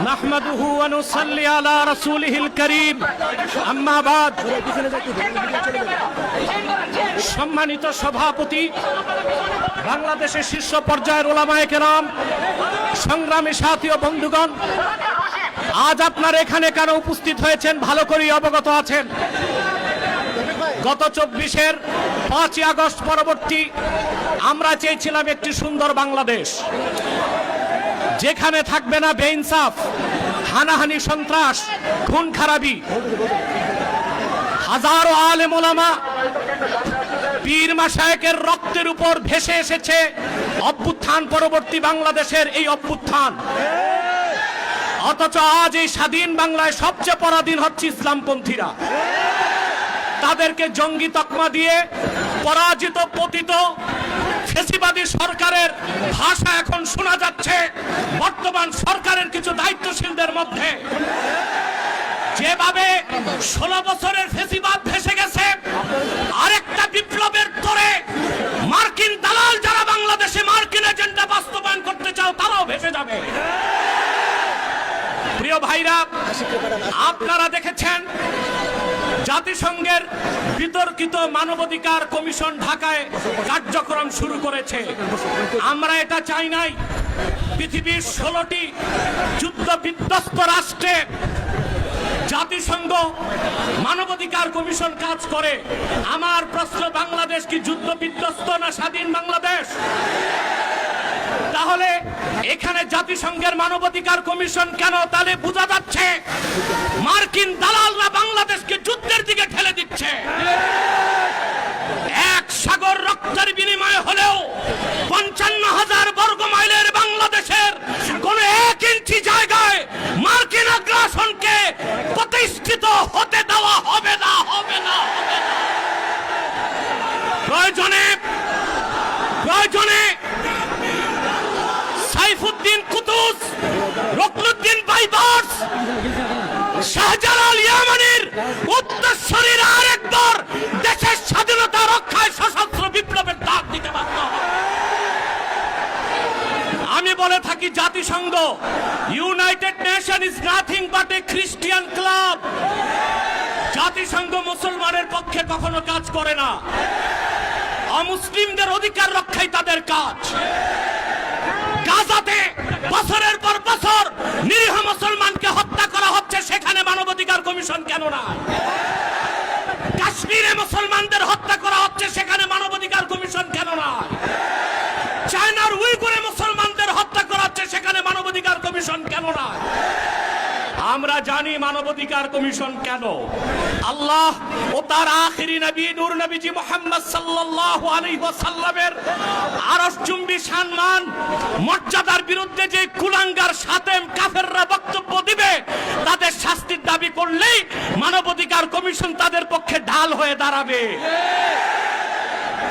নাহমাদুহু ওয়া নুসাল্লি আলা রাসূলিহিল কারীম, আম্মা বাদ। সম্মানিত সভাপতি, বাংলাদেশের শীর্ষ পর্যায়ের ওলামায়ে কেরাম, সংগ্রামী সাথী ও বন্ধুগণ, আজ আপনারা এখানে কেন উপস্থিত হয়েছেন ভালো করেই অবগত আছেন। গত ২৪-এর ৫ই আগস্ট পরবর্তী আমরা চেয়েছিলাম একটি সুন্দর বাংলাদেশ, যেখানে থাকবে না বেইনসাফ, হানাহানি, সন্ত্রাস, খুন খারাপি। হাজারো আলেম ওলামা, পীর মাশায়েখের রক্তের উপর ভেসে এসেছে অভ্যুত্থান পরবর্তী বাংলাদেশের এই অভ্যুত্থান। অথচ আজ এই স্বাধীন বাংলায় সবচেয়ে পরাধীন হচ্ছে ইসলামপন্থীরা। তাদেরকে জঙ্গি তকমা দিয়ে পরাজিত পতিত ফ্যাসিবাদী সরকারের ভাষা এখন শোনা যাচ্ছে বর্তমান সরকারের কিছু দায়িত্বশীলদের মধ্যে। যেভাবে ১৬ বছরের ফ্যাসিবাদ ভেসে গেছে, আরেকটা বিপ্লবের তোরে মার্কিন দালাল যারা বাংলাদেশে মার্কিন এজেন্ডা বাস্তবায়ন করতে চাও তারাও ভেসে যাবে। প্রিয় ভাইরা, আপনারা দেখেছেন জাতিসংঘের বিতর্কিত মানবাধিকার কমিশন ঢাকায় কার্যক্রম শুরু করেছে। আমরা এটা চাই নাই। পৃথিবীর ১৬টি যুদ্ধ বিধ্বস্ত রাষ্ট্রে জাতিসংঘ মানবাধিকার কমিশন কাজ করে। আমার প্রশ্ন, বাংলাদেশ কি যুদ্ধ বিধ্বস্ত না স্বাধীন বাংলাদেশ? তাহলে এখানে জাতিসংঘের মানবাধিকার কমিশন কেন? তাহলে বোঝা যাচ্ছে মার্কিন দালালরা বাংলাদেশকে যুদ্ধের দিকে ঠেলে দিচ্ছে। এক সাগর রক্তের বিনিময়ে হলেও ৫৫,০০০ বর্গ মাইলের বাংলাদেশের কোন ১ ইঞ্চি জায়গায় মার্কিন আগ্রাসনকে প্রতিষ্ঠিত হতে দেওয়া হবে না, হবে না, হবে না। প্রয়োজনে সাইফুদ্দিন কুতুস, রুকনুদ্দিন বাইবার্স, শাহজালাল ইয়ামানির উত্তরসূরিরা আরেকবার দেশের স্বাধীনতা রক্ষায় সশস্ত্র বিপ্লবের ডাক দিতে বাধ্য হবে। আমি বলে থাকি, জাতিসংঘ, United nation is nothing but A Christian club. জাতিসংঘ মুসলমানের পক্ষে কখনো কাজ করে না। অমুসলিমদের অধিকার রক্ষাই তাদের কাজ। গাজাতে বছরের পর বছর নিরীহ মুসলমানকে হত্যা করা হচ্ছে, সেখানে মানবাধিকার কমিশন কেন না? কাশ্মীরে মুসলমানদের হত্যা করা হচ্ছে, সেখানে মানবাধিকার কমিশন কেন না? চায়নার উইগুরে মুসলমানদের হত্যা করা হচ্ছে, সেখানে মানবাধিকার কমিশন কেন না? আমরা জানি মানবাধিকার কমিশন কেন। আল্লাহ ও তার আখিরি নবী নূর নবীজি মুহাম্মদ সাল্লাল্লাহু আলাইহি ওয়াসাল্লামের আরশচুম্বী সম্মান মর্যাদার বিরুদ্ধে যে কুলাঙ্গার সাতেম কাফেররা বক্তব্য দিবে, তাদের শাস্তির দাবি করলেই মানবাধিকার কমিশন তাদের পক্ষে ঢাল হয়ে দাঁড়াবে।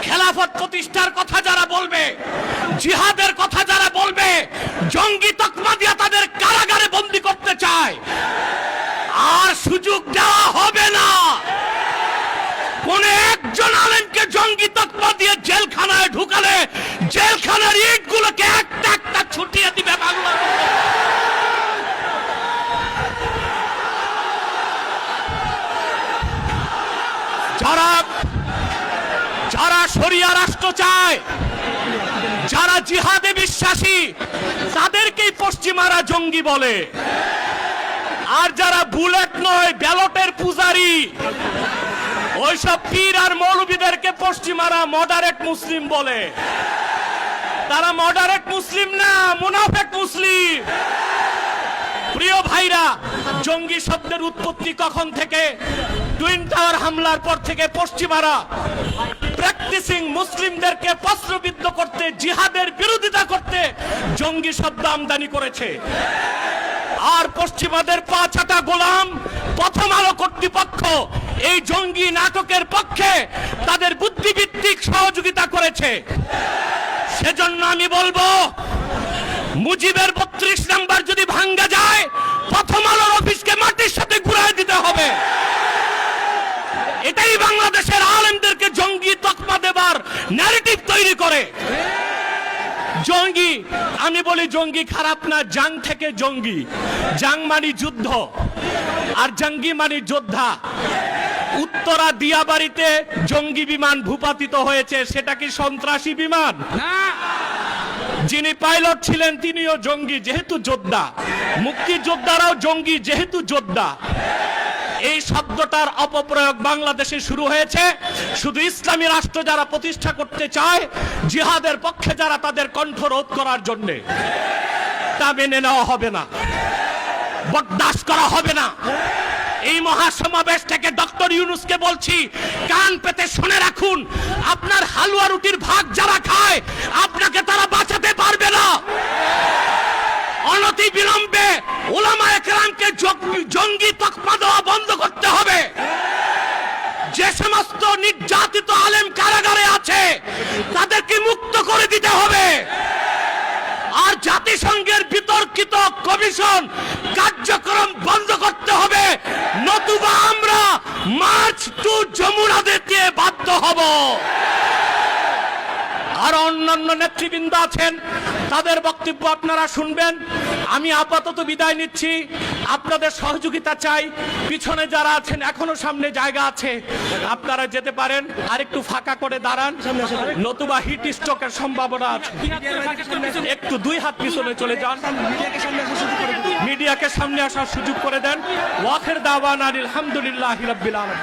খেলাফত প্রতিষ্ঠার কথা যারা বলবে, জিহাদের কথা যারা বলবে, জঙ্গি তকমা দিয়ে তাদের কারাগারে বন্দী করতে চায়, আর সুযোগ দেওয়া হবে না। কোন একজন আলেমকে জঙ্গি তকমা দিয়ে জেলখানায় ঢুকালে জেলখানার ইটগুলোকে একটা একটা ছুটিয়ে দিবে বাংলা। যারা শরিয়া রাষ্ট্র চায়, যারা জিহাদে বিশ্বাসী, তাদেরকেই পশ্চিমারা জঙ্গি বলে। আর যারা বুলেট নয়, ব্যালটের পূজারি, ওইসব পীর আর মৌলবীদেরকে পশ্চিমারা মডারেট মুসলিম বলে। তারা মডারেট মুসলিম না, মুনাফেক মুসলিম। প্রিয় ভাইরা, জঙ্গি শব্দের উৎপত্তি কখন থেকে? টুইন টাওয়ার হামলার পর থেকে পশ্চিমারা প্র্যাকটিসিং মুসলিমদেরকে প্রশ্নবিদ্ধ করতে, জিহাদের বিরোধিতা করতে জঙ্গি শব্দ আমদানি করেছে। আর পশ্চিমাদের পাঁচাটা গোলাম প্রথম আলো কর্তৃপক্ষ এই জঙ্গি নাটকের পক্ষে তাদের বুদ্ধিভিত্তিক সহযোগিতা করেছে। সেজন্য আমি বলবো, মুজিবের ৩২ নাম্বার যদি ভাঙ্গা যায়, প্রথম আলোর অফিসকে মাটির সাথে ঘুরায় দিতে হবে। এটাই বাংলাদেশের আলেমদেরকে জঙ্গি তকমা দেবার ন্যারেটিভ তৈরি করে। জঙ্গি আমি বলি জঙ্গি খারাপ না, জাং থেকে জঙ্গি। জাং মানে যুদ্ধ, আর জঙ্গি মানে যোদ্ধা। উত্তরা দিয়াবাড়িতে জঙ্গি বিমান ভূপাতিত হয়েছে, সেটা কি সন্ত্রাসী বিমান? যিনি পাইলট ছিলেন তিনিও জঙ্গি, যেহেতু যোদ্ধা। মুক্তিযোদ্ধারাও জঙ্গি, যেহেতু যোদ্ধা। এই শব্দটার অপপ্রয়োগ বাংলাদেশে শুরু হয়েছে শুধু ইসলামী রাষ্ট্র যারা প্রতিষ্ঠা করতে চায়, জিহাদের পক্ষে যারা, তাদের কণ্ঠ রোধ করার জন্য। তা মেনে নেওয়া হবে না, বরদাস্ত করা হবে না। এই মহাসমাবেশ থেকে ডক্টর ইউনূসকে বলছি, কান পেতে শুনে রাখুন, আপনার হালুয়া রুটির ভাগ যারা খায়, আপনাকে তারা বাঁচাতে পারবে না। অনতি বিলম্বে উলামায়ে কেরামকে জঙ্গি তকমা দেওয়া বন্ধ করতে হবে। যে সমস্ত নির্যাতিত আলেম কারাগারে আছে, তাদেরকে মুক্ত করে দিতে হবে। আর জাতিসংঘের বিতর্কিত কমিশন কার্যক্রম বন্ধ করতে হবে, নতুবা আমরা মার্চ টু যমুনা দিতে বাধ্য হব। আর অন্যান্য নেতৃবৃন্দ আছেন, তাদের বক্তব্য আপনারা শুনবেন। আমি আপাতত বিদায় নিচ্ছি, আপনাদের সহযোগিতা চাই। পিছনে যারা আছেন এখনো সামনে জায়গা আছে, আপনারা যেতে পারেন। আর একটু ফাঁকা করে দাঁড়ান, নতুবা হিট স্ট্রোকের সম্ভাবনা আছে। একটু 2 হাত পিছনে চলে যান, মিডিয়াকে সামনে আসার সুযোগ করে দেন। ওয়াখির দাওয়ানা আলহামদুলিল্লাহি রাব্বিল আলামিন।